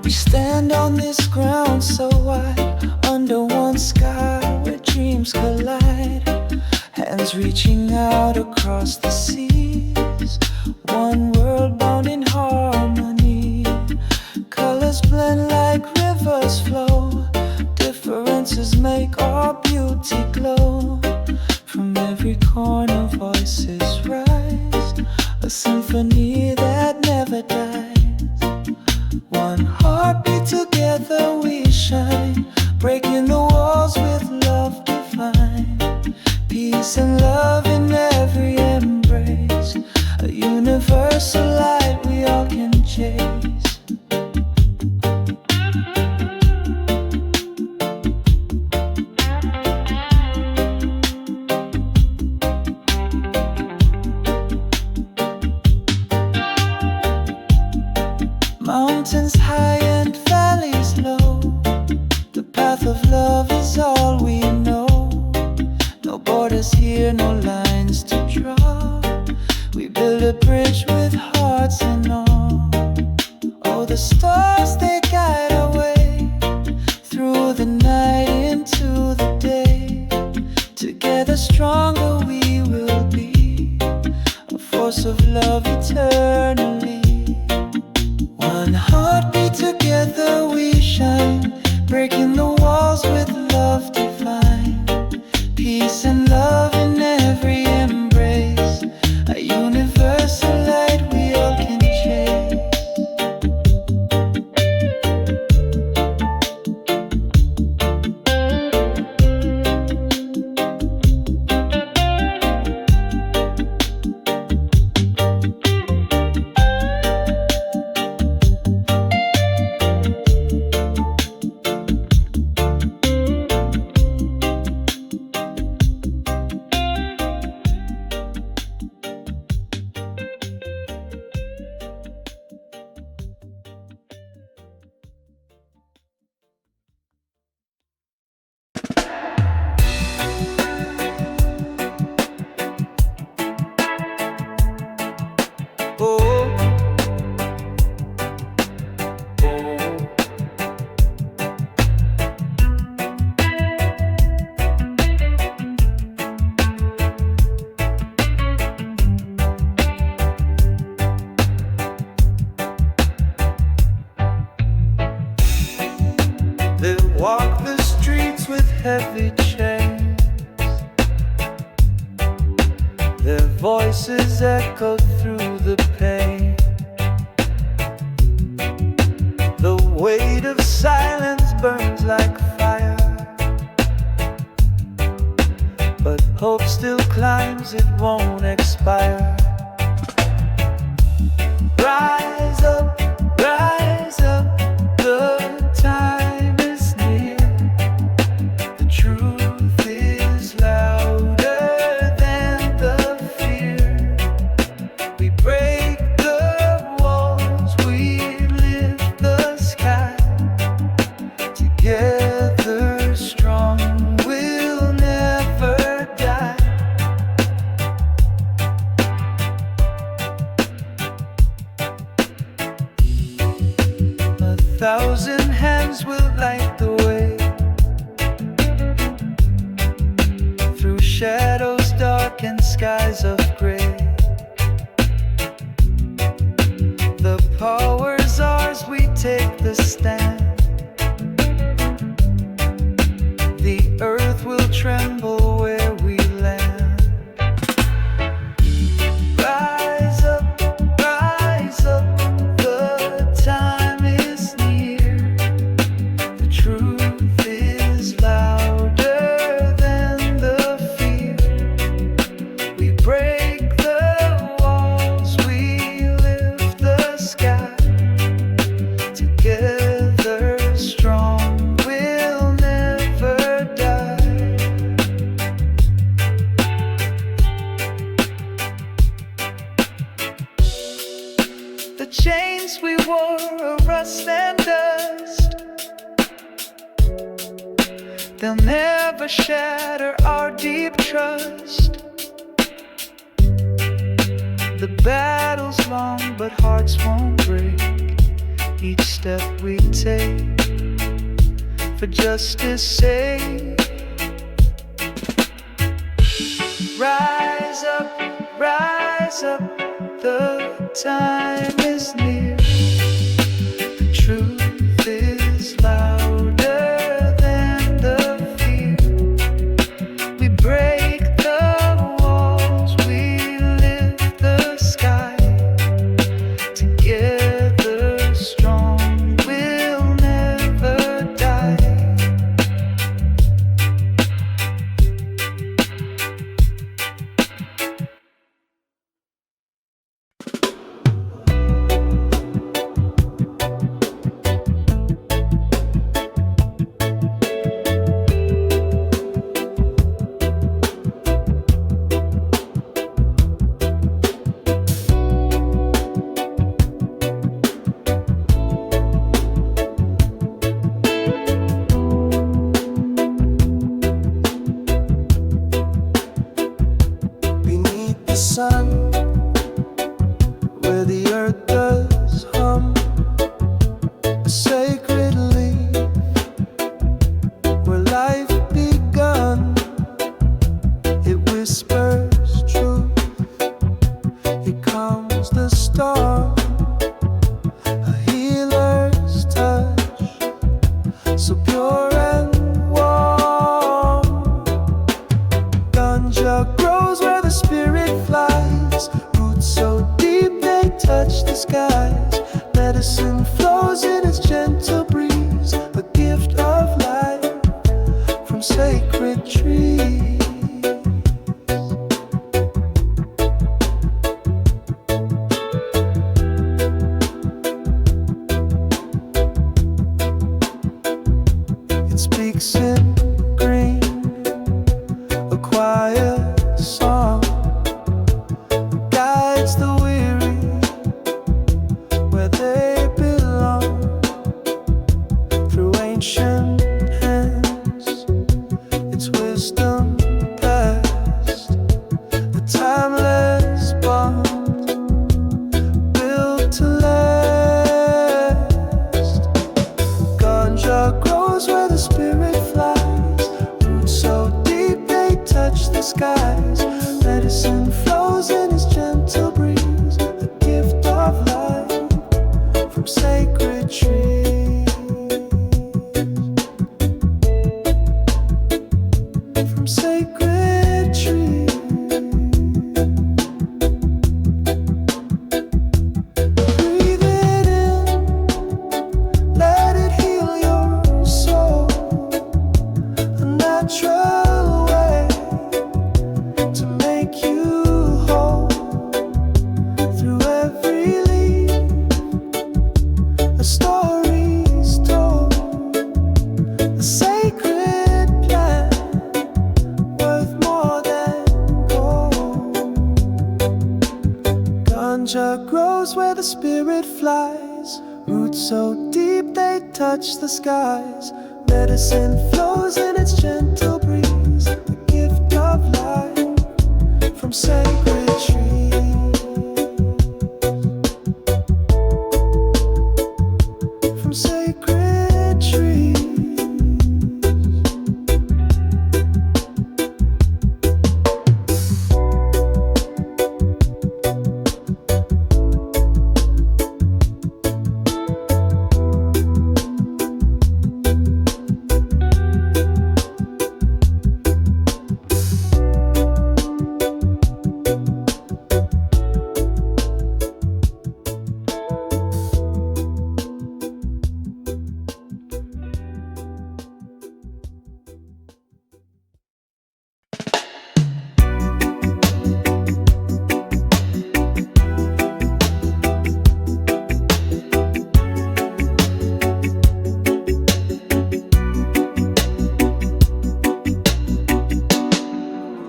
We stand on this ground so wide, under one sky where dreams collide. Hands reaching out across the seas, one world bound in harmony. Colors blend like rivers flow, differences make our beauty glow. From every corner voices rise, a symphony that never dies. One heartbeat, together we shine, breaking the walls with love divine. Peace and love in every embrace, a universal light we all can chase. Mountains high and valleys low, the path of love is all we know. No borders here, no lines to draw. We build a bridge with hearts in awe. Oh, the stars, they guide our way through the night into the day. Together stronger we will be, a force of love eternally. One heartbeat, together we shine, breaking the walls with love divine. Peace and love in every embrace, a universal light we all can chase. Walk the streets with heavy chains, their voices echo through the pain. The weight of silence burns like fire, but hope still climbs, it won't expire. Rise up, rise up, the time is near. The truth is louder than the fear. We break the walls, we lift the sky. Together strong, we'll never die. A thousand hands will light the way through shadows dark and skies of gray. The power's ours, we take the stand. The earth will tremble where we land. Rise up, the time is near. The truth is louder than the fear. We break the walls, we lift the sky. Together strong, we'll never die. The chains we wore are rust and dust. They'll never shatter our deep trust. The battle's long, but hearts won't break. each step we take for justice' sake. Rise up, the time is near. The truth is louder than the fear. We break the walls, we lift the sky. Together strong, we'll never die. Sun, where the earth does hum, a sacred leaf, where life begun. It whispers truth, it calms the storm, a healer's touch, so pure and warm. Ganja grows where the spirit flies, roots so deep they touch the skies. Medicine flows in its gentle breeze, a gift of life from sacred trees. It speaks in green, a quiet song, guides the weary where they belong. Through ancient hands, its wisdom passed, the timeless bond built to last. Ganja grows where the spirit flies, roots so deep they touch the skies. Medicine flows in its gentle breeze, a gift of life from sacred trees. From sacred trees. Breathe it in, let it heal your soul, a natural way to make you whole. Through every leaf, a story's told, a sacred plant worth more than gold. Ganja grows where the spirit flies, roots so deep they touch the skies. Medicine flows in its gentle breeze, a gift of life from sacred trees. From sacred trees.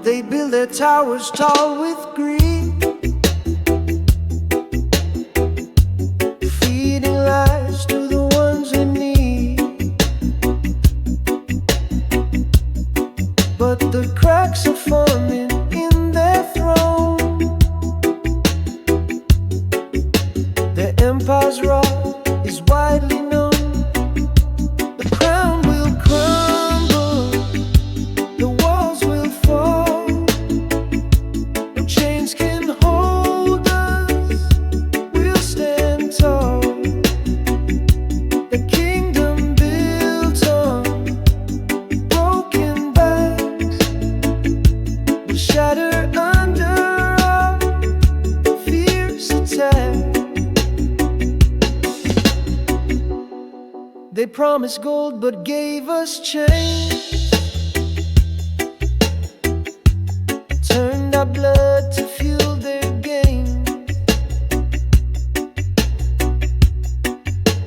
They build their towers tall with greed, feeding lies to the ones in need. But the cracks are forming in their throne. Their empire's raw is why They promised gold but gave us change, turned our blood to fuel their game.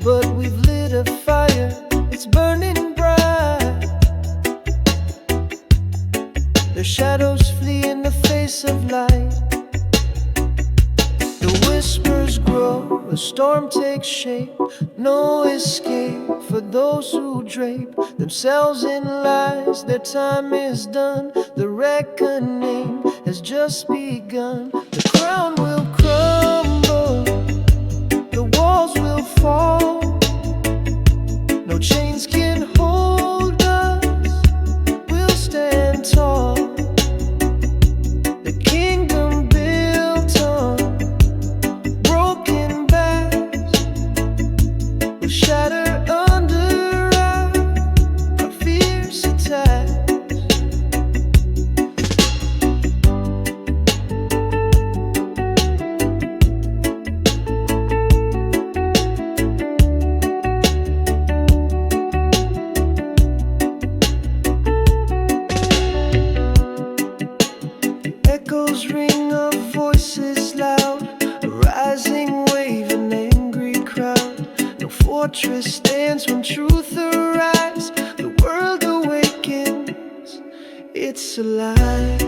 But we've lit a fire, it's burning bright. Their shadows flee in the face of light. The whispers grow, a storm takes shape. No escape for those who drape themselves in lies. Their time is done, the reckoning has just begun. The crown will crumble, the walls will fall. No chains can hold us, we'll stand tall. The kingdom built on broken backs will shatter under our fierce attacks. Echoes ring of voices loud, a rising wave, an angry crowd. No fortress stands when truth arrives. The world awakens, it's alive.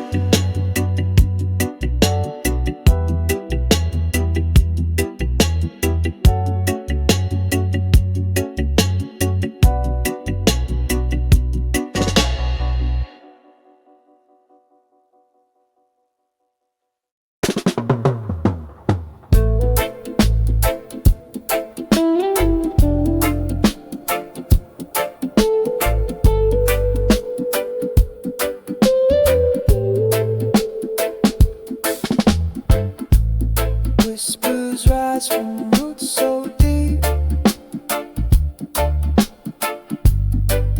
Whispers rise from roots so deep,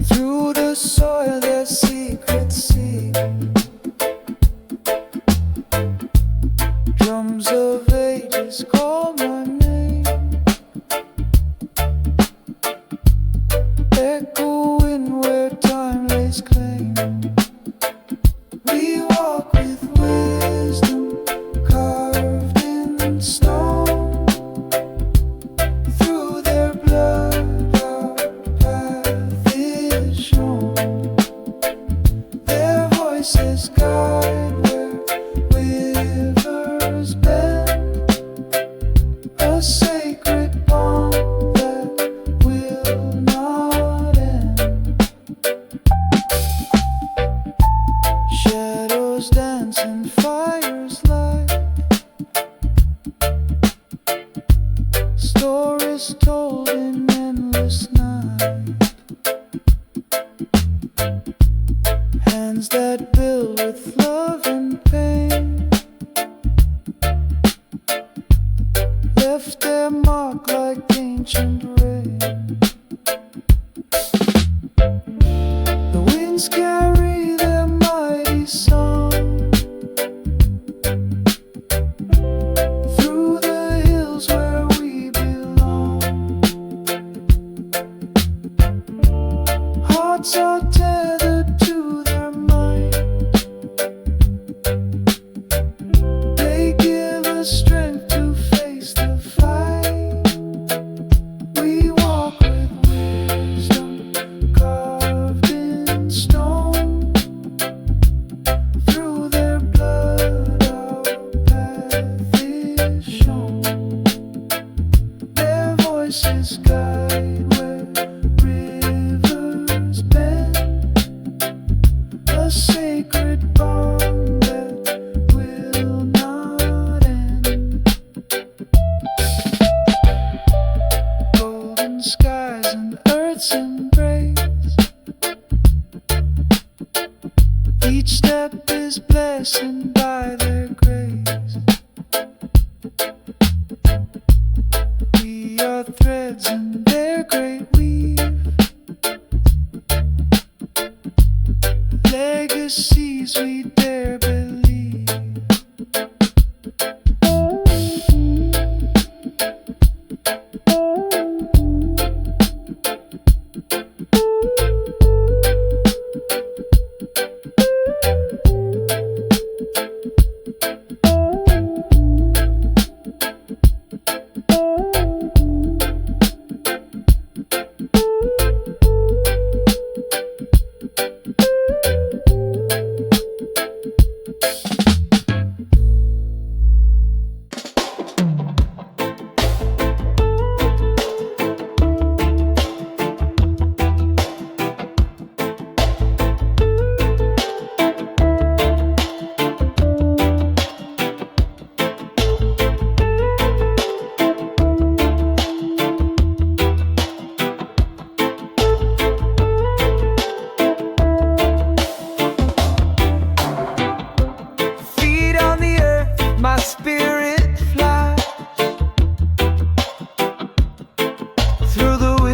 through the soil their secrets seep. Drums of ages call my name, echoing where time lays claim. We walk with wisdom carved in stone. Through their blood our path is shown. Their voices guide where rivers bend, a sacred bond that will not end. Shadows dance and fires light, stories told in endless night. Hands that build with love and pain left their mark like ancient rain. The winds carry their mighty song through the hills where we belong. Hearts are tethered to their might, they give us strength to face the fight. We walk with wisdom carved in stone. Through their blood our path is shown. Their voices guide where rivers bend, a sacred bond that will not end. Golden skies and earth's embrace, each step is blessed by their grace. We are threads in their great weave, legacies we dare believe.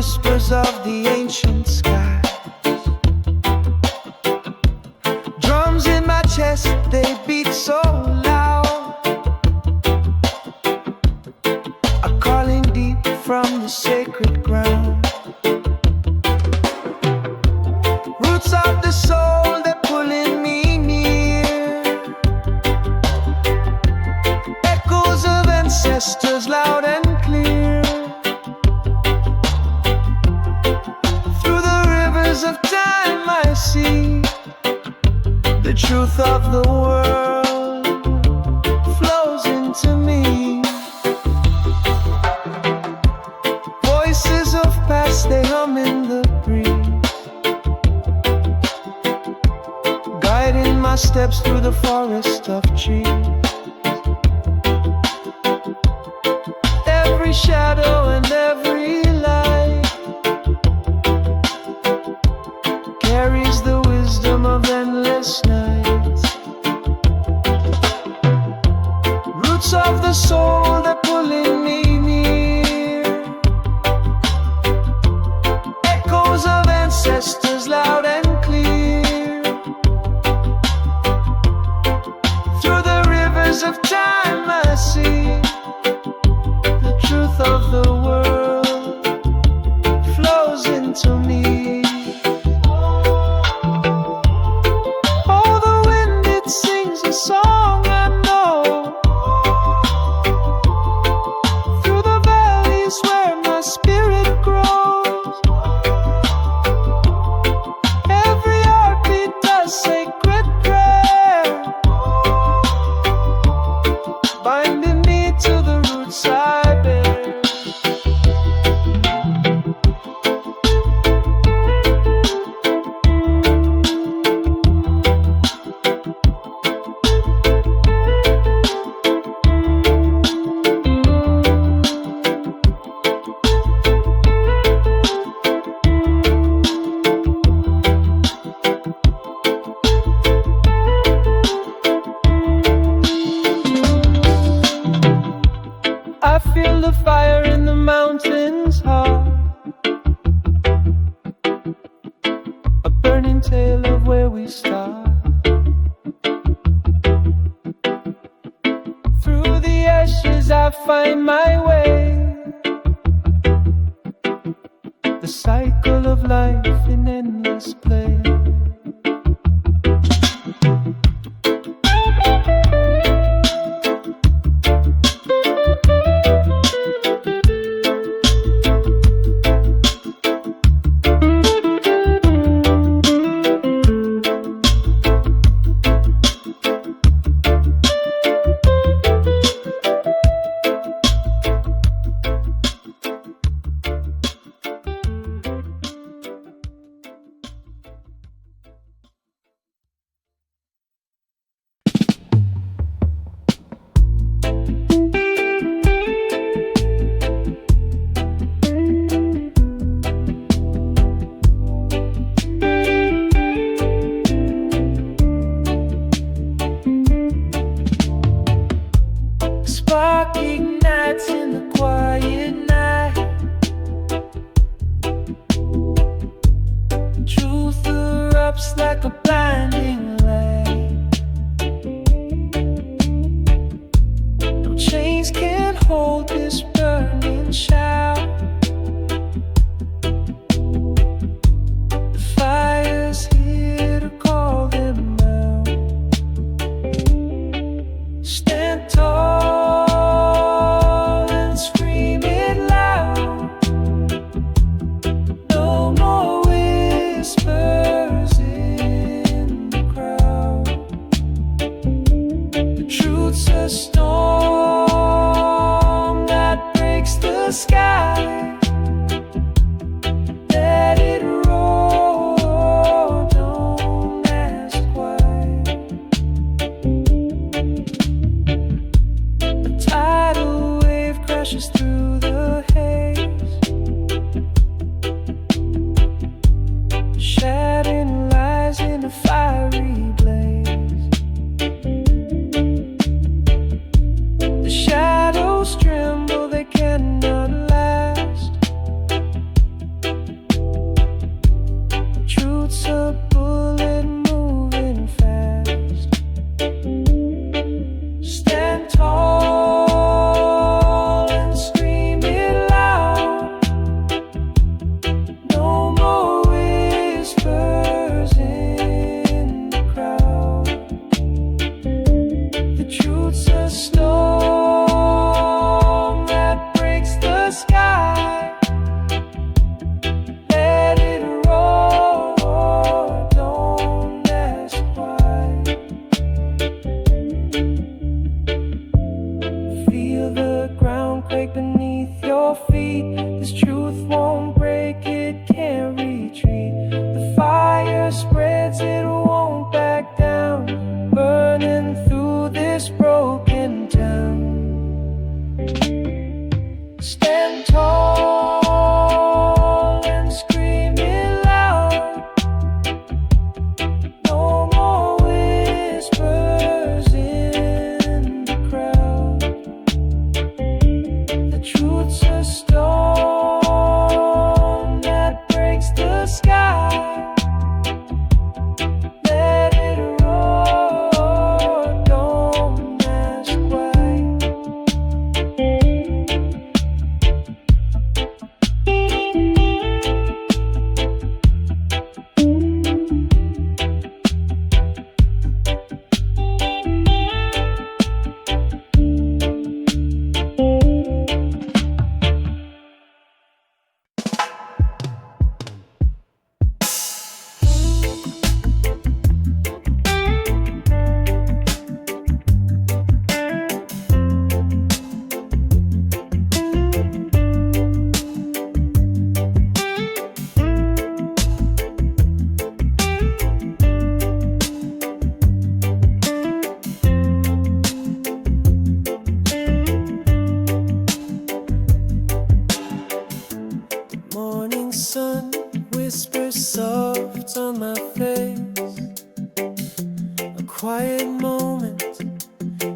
whispers of the ancient sky. Drums in my chest, they beat so loud, are calling deep from the sacred ground. Roots of the soul, they're pulling me near. Echoes of ancestors loud and clear. Through the rivers of time I see the truth of the world flows into me. Voices of past, they hum in the breeze, guiding my steps through the forest of trees. Every shadow and every light carries the wisdom of endless nights. Roots of the soul, they're pulling me near. Echoes of ancestors loud and clear. Through the rivers of time I see the truth of the world flows into me. Oh, the wind, it sings a song I know. Through the valleys where my spirit grows. Every heartbeat does sacred prayer, binding me to the roots I bear. I feel the fire in the mountains heart, a burning tale of where we start. Through the ashes I find my way, the cycle of life in endless play. Spark ignites in the quiet night. Truth erupts like a blinding light. No chains can hold this burning shout. The fire's here to call them out. Stand tall and scream it loud. No more whispers in the crowd. The truth's a storm that breaks the sky. Let it roll, don't ask why. A tidal wave crashes through the haze, shattering lies in a fiery blaze. The shadows tremble, they cannot last. Let it roar, don't ask why. Feel the ground quake beneath your feet. This truth won't break, it can't retreat. The fire spreads, it won't back down, burning through this broken town. Stand tall and scream it loud. No more whispers in the crowd. The truth's a storm that breaks the sky. Let it roar, don't ask why. Morning sun whispers soft on my face. A quiet moment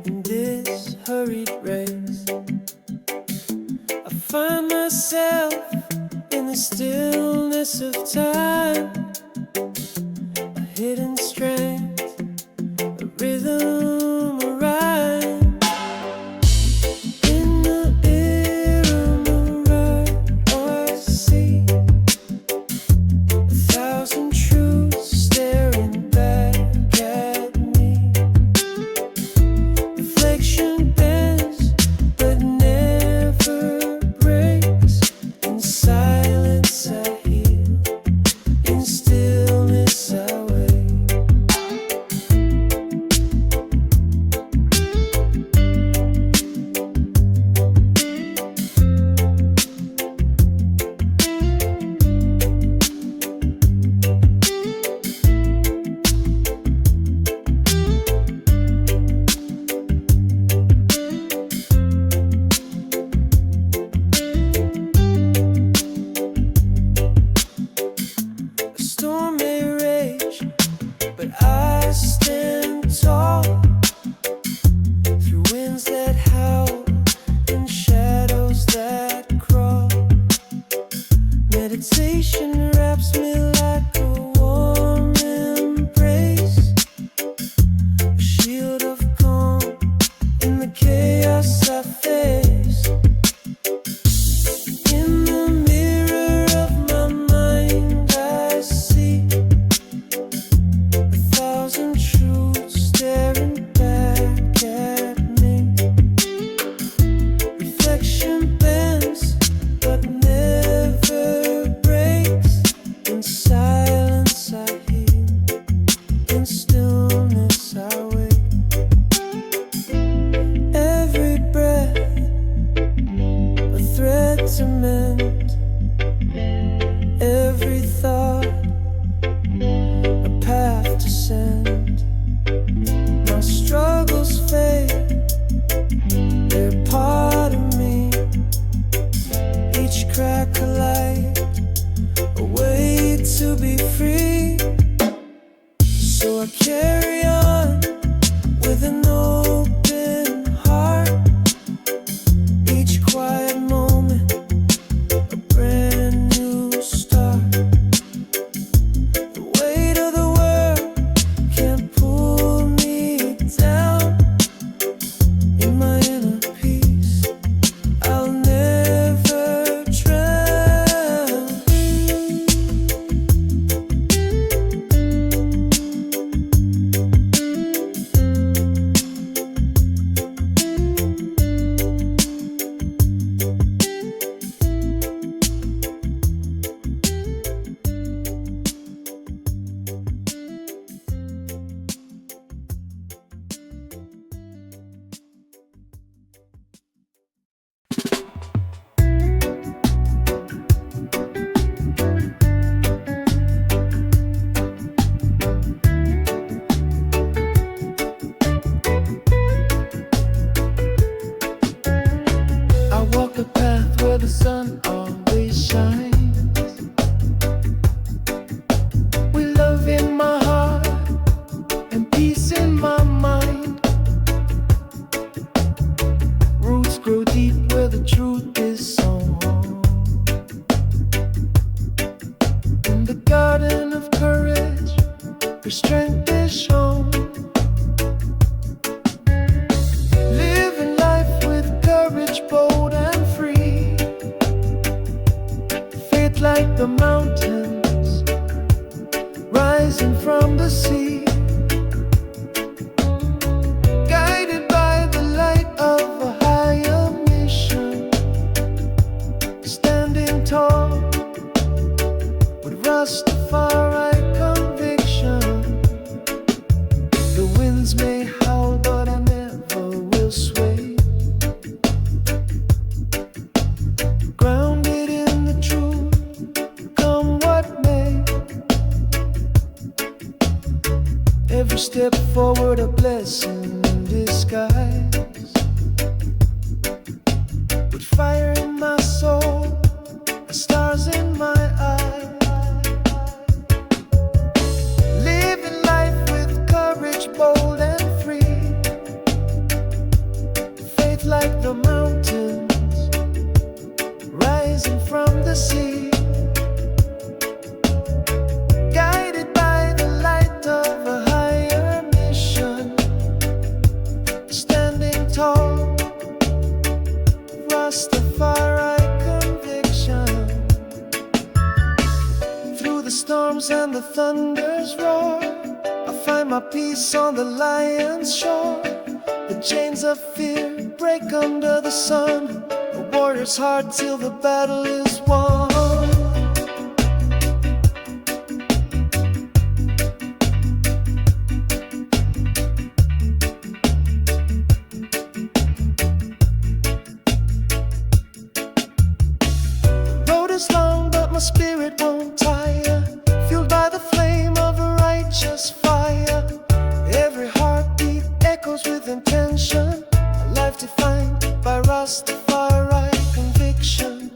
in this hurried race. I find myself in the stillness of time. A hidden strength, a rhythm, a rhyme. In the ear of the right, I see 1,000 truths staring back at me. Reflection bends but never breaks. In silence I heal, in stillness I wait. A storm may rage, but I stand tall through winds that howl and shadows that crawl. Meditation wraps me like a warm embrace, a shield of calm in the chaos I face. In the mirror of my mind I see 1,000 truths staring back at me. Reflection bends but never breaks. In silence I heal, in stillness I wait. Every breath a thread to mend, every thought a path to send. My struggles fade, they're part of me. Each crack a light, a way to be free. So I carry on with an open heart. Each quiet moment, a brand new start. The weight of the world can't pull me down. In my inner peace, I'll never drown. strength is shown. Living life with courage, bold and free. Faith like the mountains rising from the sea. Guided by the light of a higher mission. Standing tall with Rastafari conviction. The winds may howl, but I never will sway. Grounded in the truth, come what may. Every step forward a blessing in disguise. With fire in my soul, stars in my eyes. Living life with courage, bold and free. Faith like the mountains rising from the sea. Guided by the light of a higher mission. Standing tall, Rastafari conviction. Through the storms and the thunder's roar, I find my peace on the lion's shore. The chains of fear break under the sun. A warrior's heart till the battle is won. Is long, but my spirit won't tire. Fueled by the flame of a righteous fire. Every heartbeat echoes with intention. A life defined by Rastafari conviction.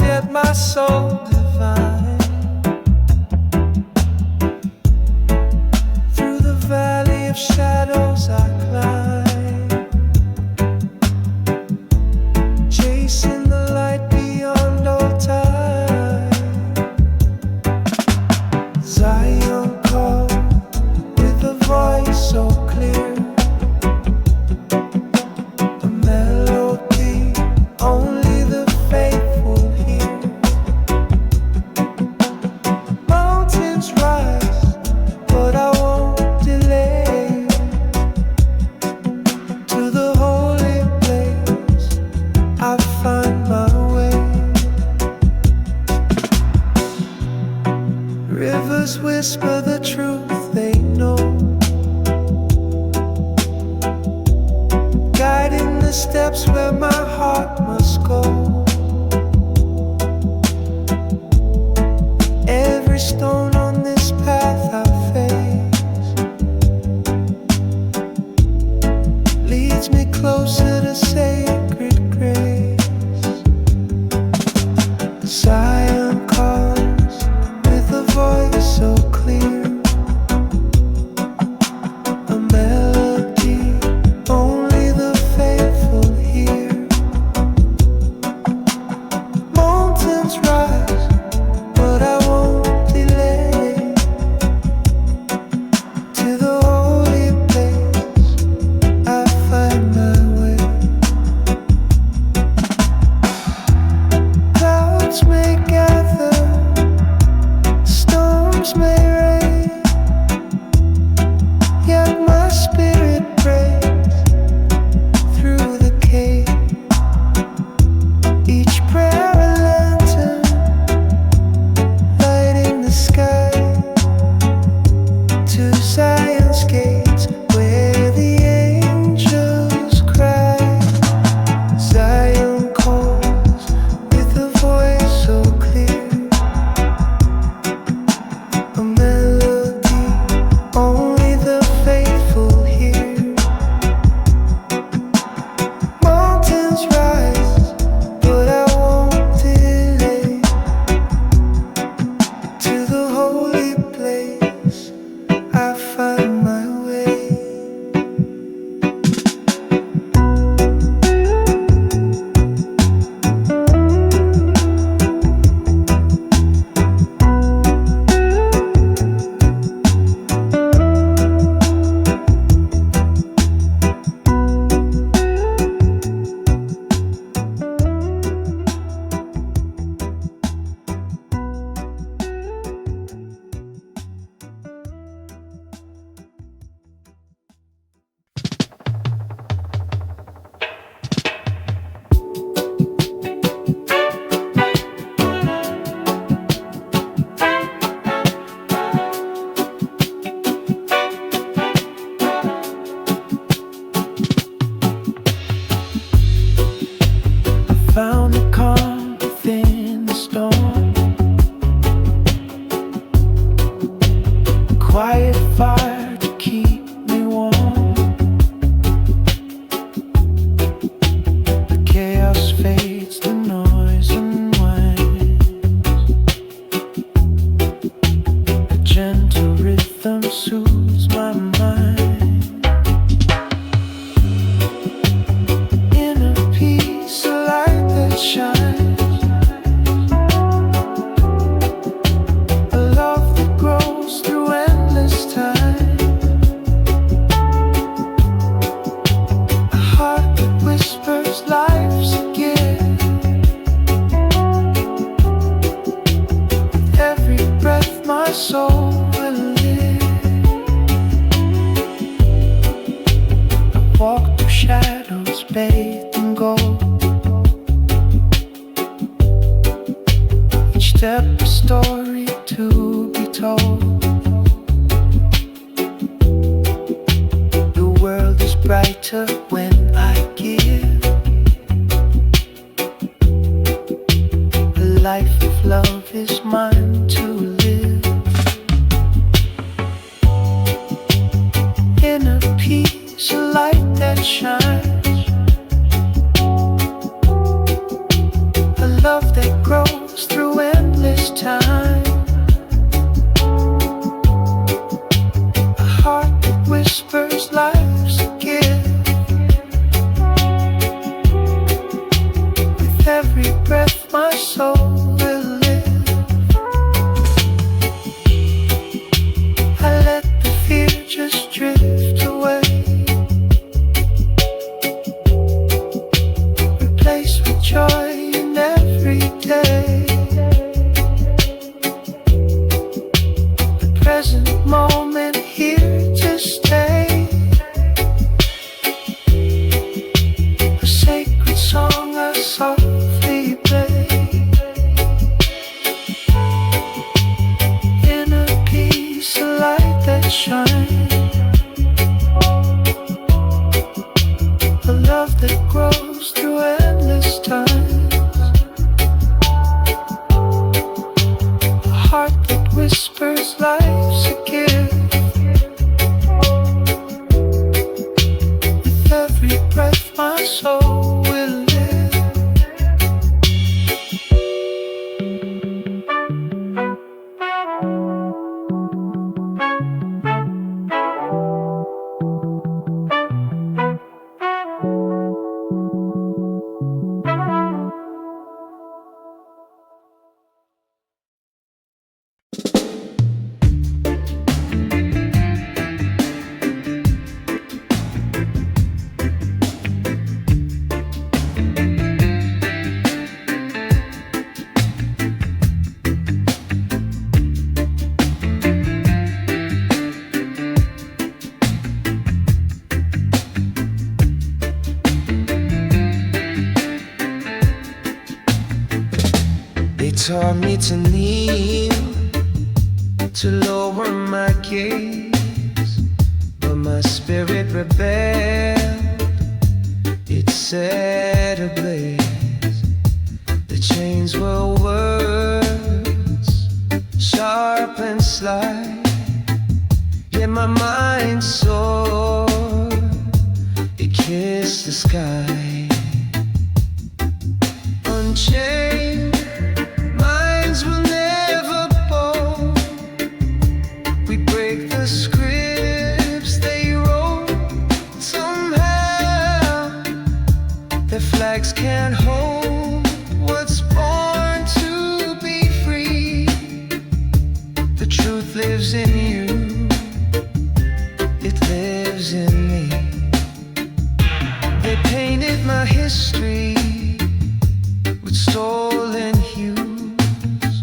Yet my soul divine. Through the valley of shadows I climb, chasing the light beyond all time. Zion called with a voice so clear. The melody only the faithful. Rivers whisper the truth they know, guiding the steps where my heart must go. Every stone on this path I face leads me closer to sacred grace. Zion calls with a voice so clear, a melody only the faithful hear. rhythm soothes my mind. Inner peace, a light that shines, a love that grows through endless time, a heart that whispers life's a gift. With every breath my soul will live. I walk through shadows bathed in gold, each step a story to be told. The world is brighter when I give. A life of love is mine to live. Inner peace, a light that shines, a love that grows through endless time, a heart that whispers life's a gift. With every breath my soul will live. I let the fear just drift away, replaced with joy in every day. The present moment here to stay, a sacred song I softly play. Inner peace, a light that shines, a love that grows through endless times, a heart that whispers life's a gift. With every breath my soul will live. They taught me to kneel, to lower my gaze, but my spirit rebelled, it set ablaze. The chains were words, sharp and sly, yet my mind soared, it kissed the sky. Unchained minds will never bold. We break the scripts they wrote. Somehow their flags can't hold what's born to be free. The truth lives in you, it lives in me. They painted my history with stolen hues,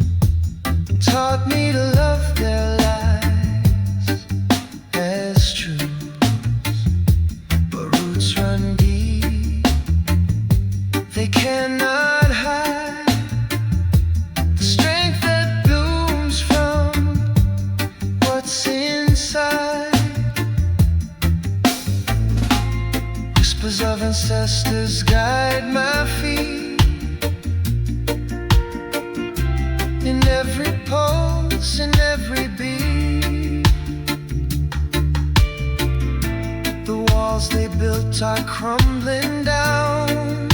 taught me to love their lies as truths. But roots run deep, they cannot hide the strength that blooms from what's inside. Whispers of ancestors guide my feet, in every pulse, in every beat. The walls they built are crumbling down.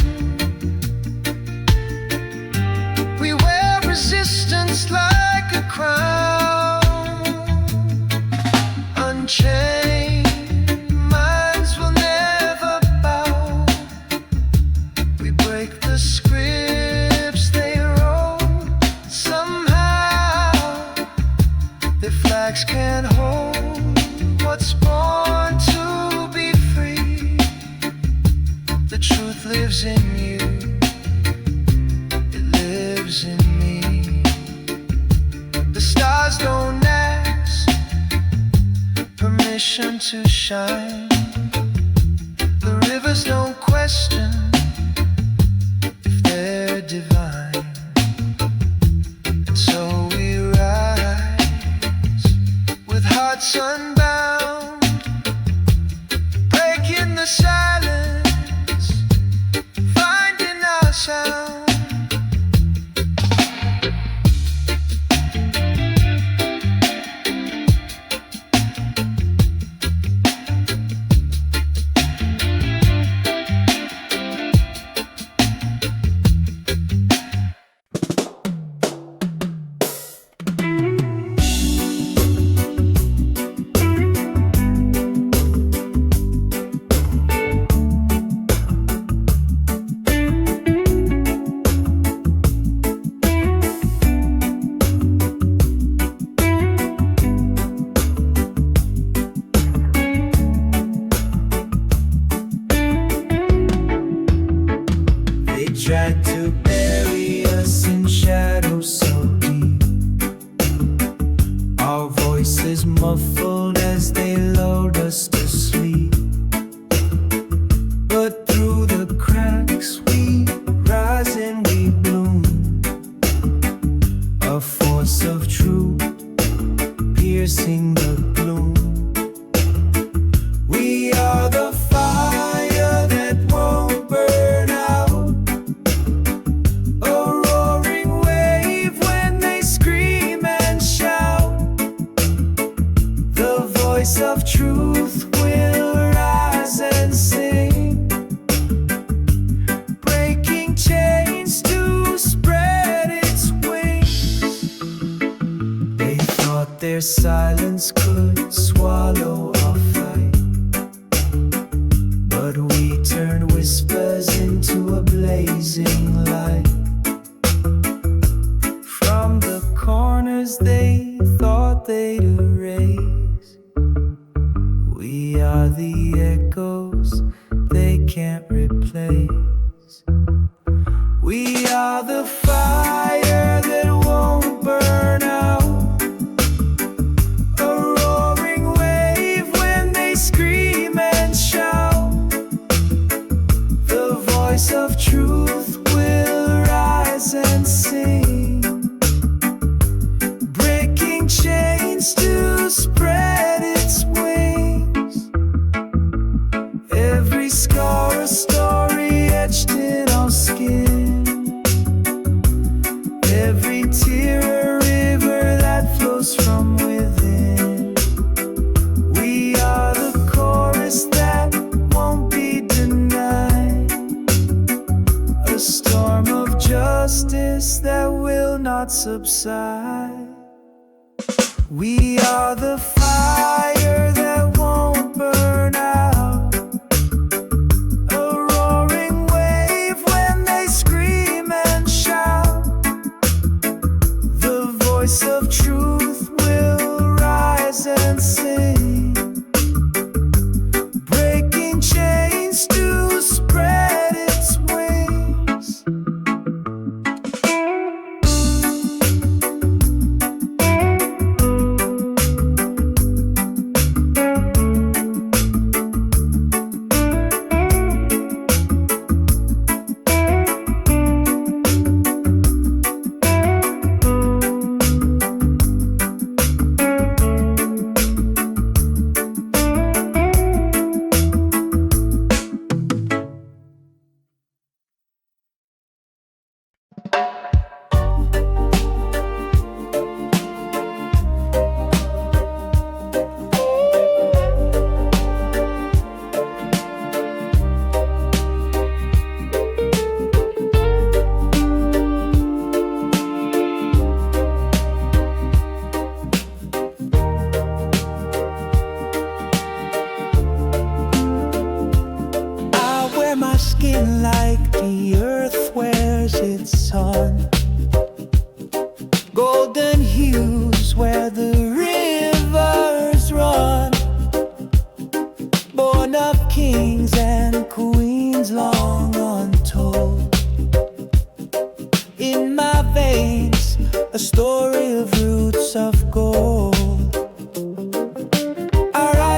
We wear resistance like a crown. unchained. Minds will never bow. We break the scripts they wrote. Somehow their flags can't hold what's born to be free. The truth lives in you. It lives in me. The stars don't ask permission to shine. The rivers don't question if they're divine. And so we rise with hearts unbound, breaking the silence, finding our sound. Tried to bury us in shadows so deep, our voices muffled as they lulled us to sleep. But through the cracks we rise and we bloom, a force of truth piercing the gloom. We are the fire that won't burn out, of truth will rise and sing, breaking chains to spread its wings. They thought their silence could swallow our fight, but we turned whispers into a blazing light. From the corners they thought they'd erase, we are the echoes they can't replace. We are the fire that won't burn out, a roaring wave when they scream and shout. The voice of truth will rise and sing, breaking chains to spread its wings. Every scar a story etched in our skin, every tear a river that flows from within. We are the chorus that won't be denied, a storm of justice that will not subside. We are the fire that won't burn out, a roaring wave when they scream and shout. The voice of truth will rise and sing, breaking chains to spread its wings.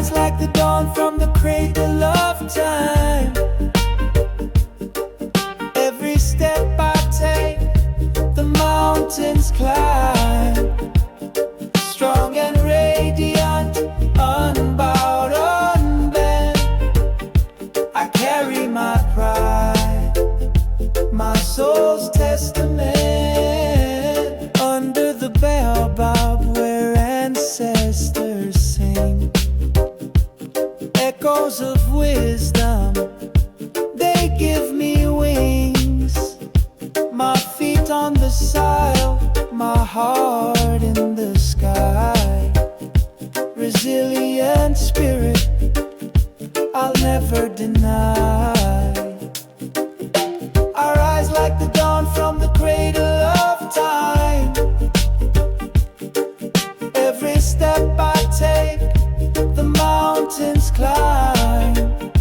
rise like the dawn from the cradle of time. Every step I take, the mountains climb. Strong and radiant, unbowed, unbent. I carry my pride, my soul's testament. Under the baobab where ancestors sing, echoes of wisdom, they give me wings. My feet on the soil, my heart in the sky. Resilient spirit, I'll never deny. I rise like the dawn from the cradle of time. Every step I take, the mountains climb.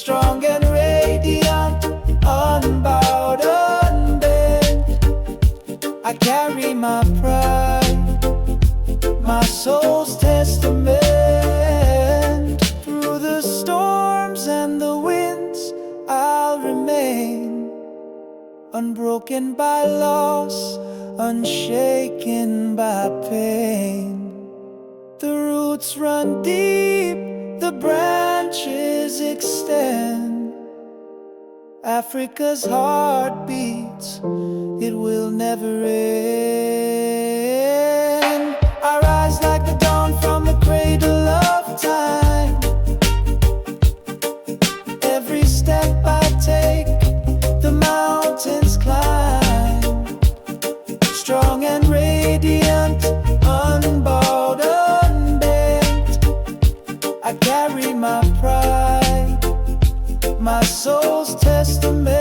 Strong and radiant, unbowed, unbent. I carry my pride, my soul's testament. Through the storms and the winds, I'll remain. Unbroken by loss, unshaken by pain. The roots run deep, the branches extend. Africa's heart beats, it will never end. I rise like the dawn from the cradle of time. Every step I take, the mountains climb. Strong and radiant, unbowed, unbent. I carry my pride, my soul's testament.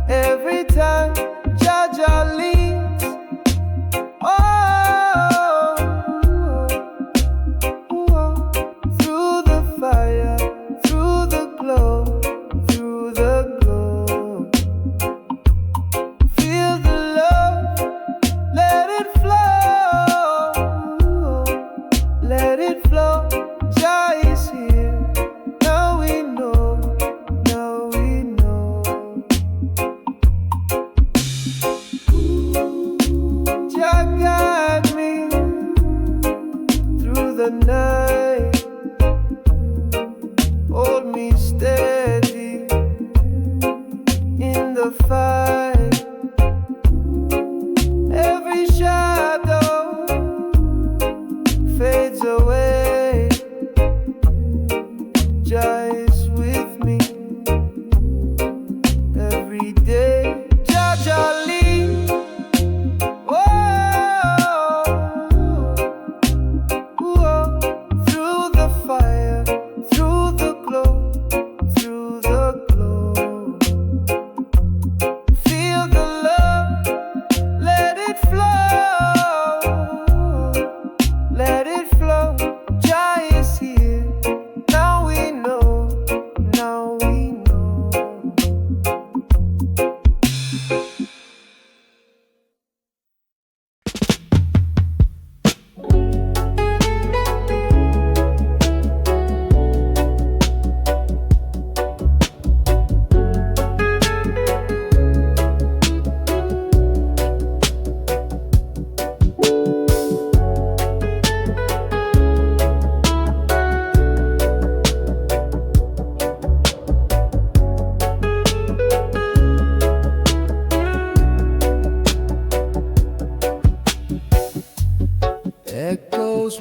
Every time Jah Jah leads, oh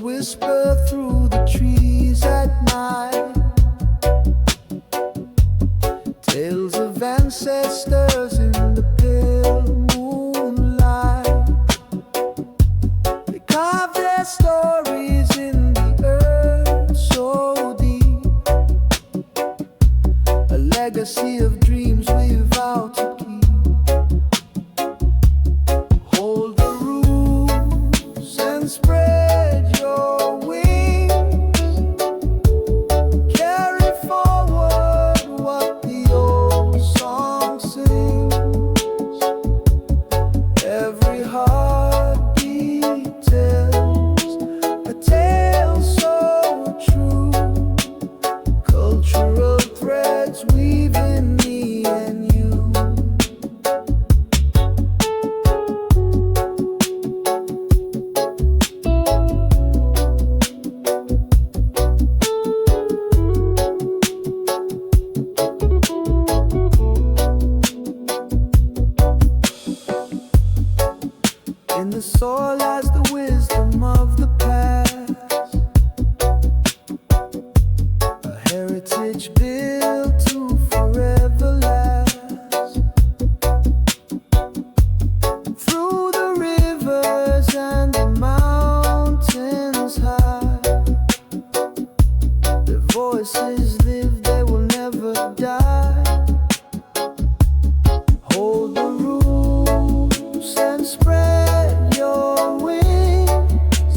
whisper through the trees at night. Tales of ancestors in the pale moonlight. They carve their stories in the earth so deep. A legacy of dreams we vow to keep. Hold the rules and spread your wings. Carry forward what the old song sings. Every heartbeat tells a tale so true. Cultural threads weaving me and you. In the soil lies the wisdom of the past, a heritage built to forever last. Through the rivers and the mountains high, their voices live, they will never die. Hold the rules and spread your wings.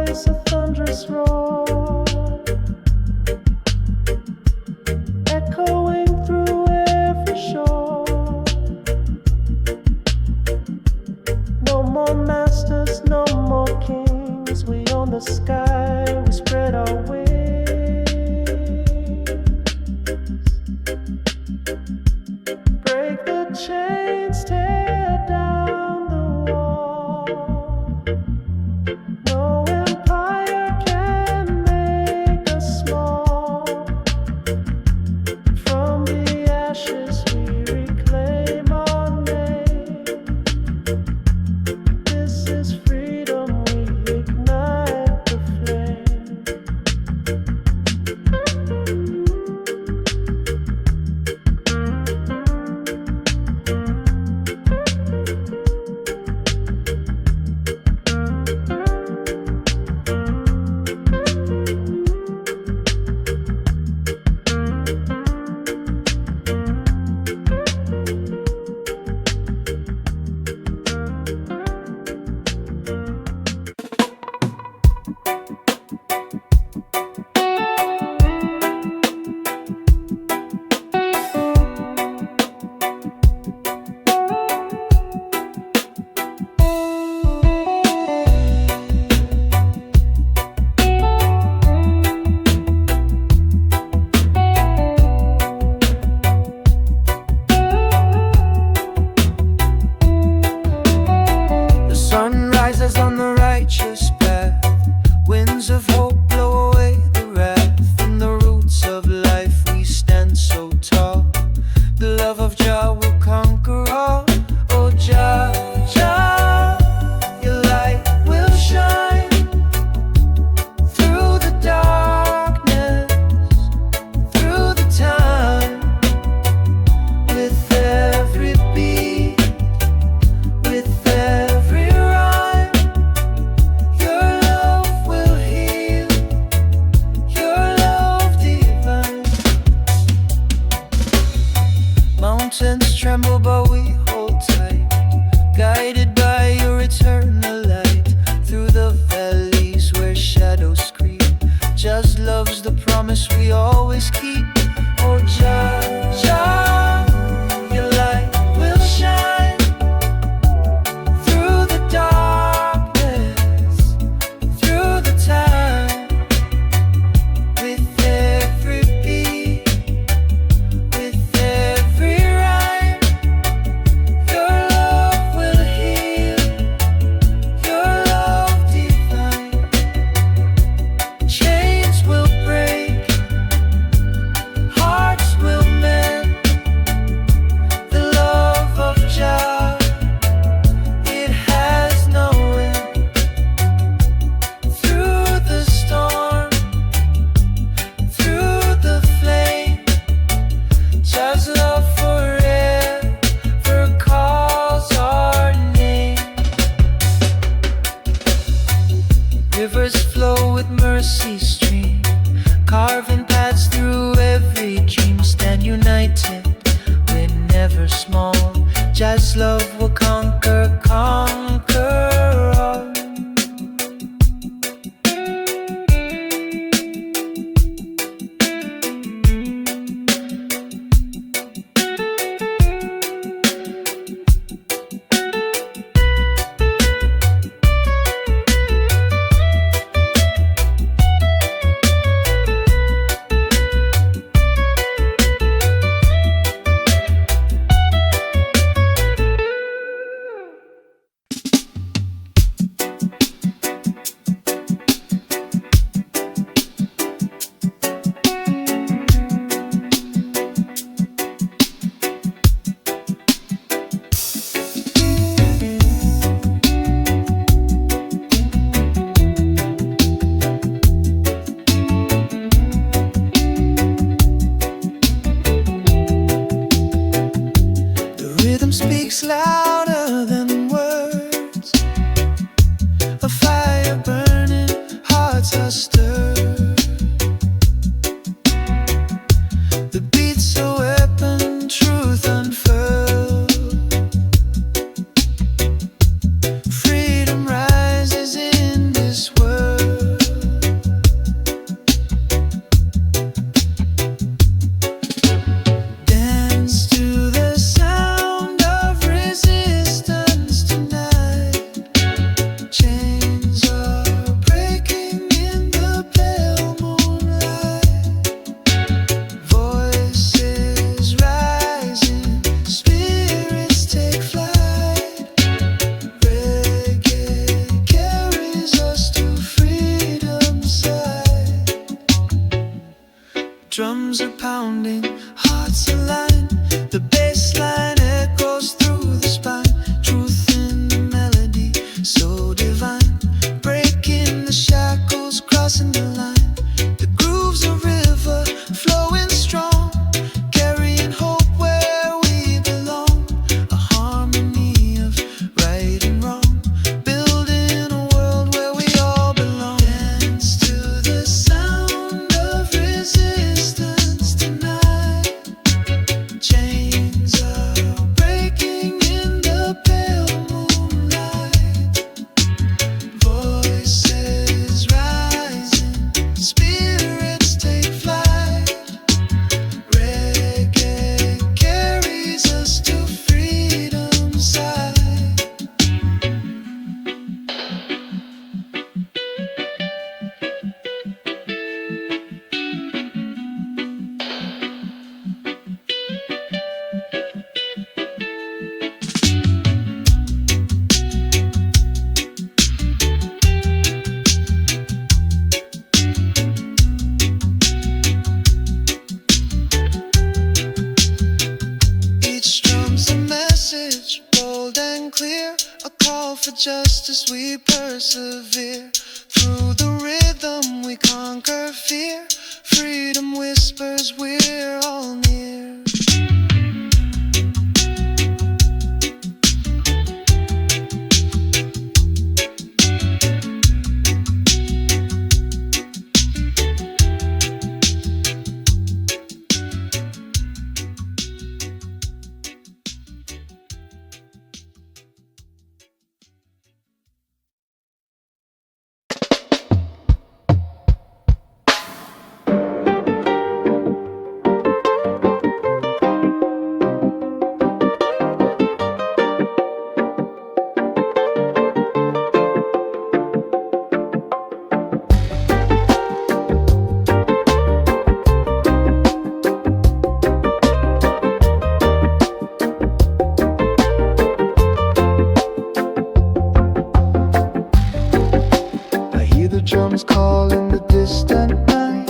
voice a thunderous roar, echoing through every shore. No more masters, no more kings. We own the sky, we spread our wings. Break the chains, tear down the wall. No empire can make us small. From the ashes we reclaim our name. This is freedom, we ignite the flame. On the righteous path, winds of hope blow away the wrath. From the roots of life we stand so tall. The love of Jah will conquer all. Oh Jah, Jah, your light will shine through the darkness, through the time. With every beat, with every rhyme, your love will heal, your love divine. Mountains tremble but we hold tight, guided by your eternal light. Through the valleys where shadows creep, just love's the promise we always keep. Oh Jah, Jah, your light will shine through the darkness, through the time. With every beat, with every rhyme, your love will heal, your love divine. Chains will break, hearts will mend. The love of Jah, it has no end. Through the storm, through the flame, Jah's love forever calls our name. Rivers flow with mercy stream, carving paths through every dream. Stand united, we're never small. Jah's love will conquer, conquer all. justice we persevere. Through the rhythm we conquer fear. Freedom whispers we're all near. Drums call in the distant night,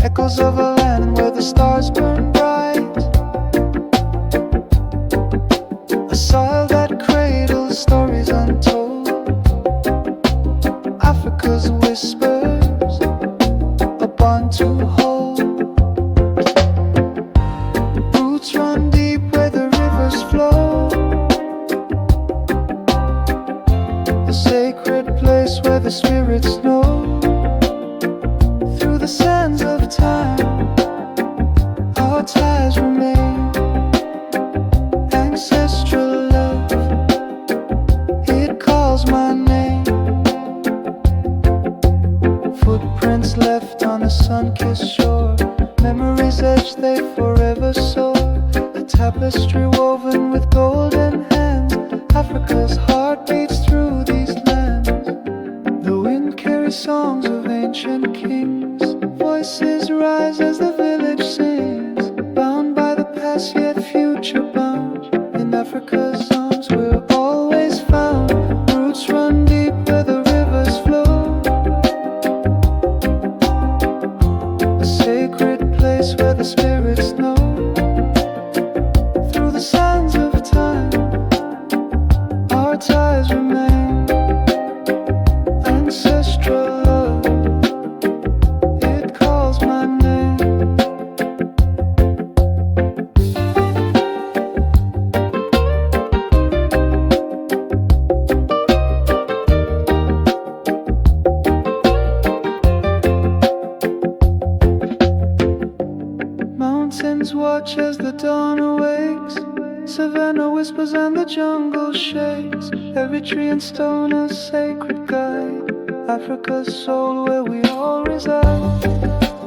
echoes of a land where the stars burn bright, a soil that cradles stories untold, Africa's whispers, a bond to hold. Roots run deep where the rivers flow, a sacred place where the spirits know. Through the sands of time, our ties remain. Ancestral love, it calls my name. Footprints left on a sun-kissed shore, memories etched, they forever soar. A tapestry woven with golden hands, Africa's heart beats through these lands. The wind carries songs of ancient kings, voices rise as the village sings. Bound by the past yet future bound, in Africa's arms we're always found. Roots run deep where the rivers flow, a sacred place where the spirits know. Through the sands of time, our ties remain. Ancestral love, it calls my name. Mountains watch as the dawn awakes, savannah whispers and the jungle shakes. Every tree and stone a sacred guide, Africa's soul where we all reside.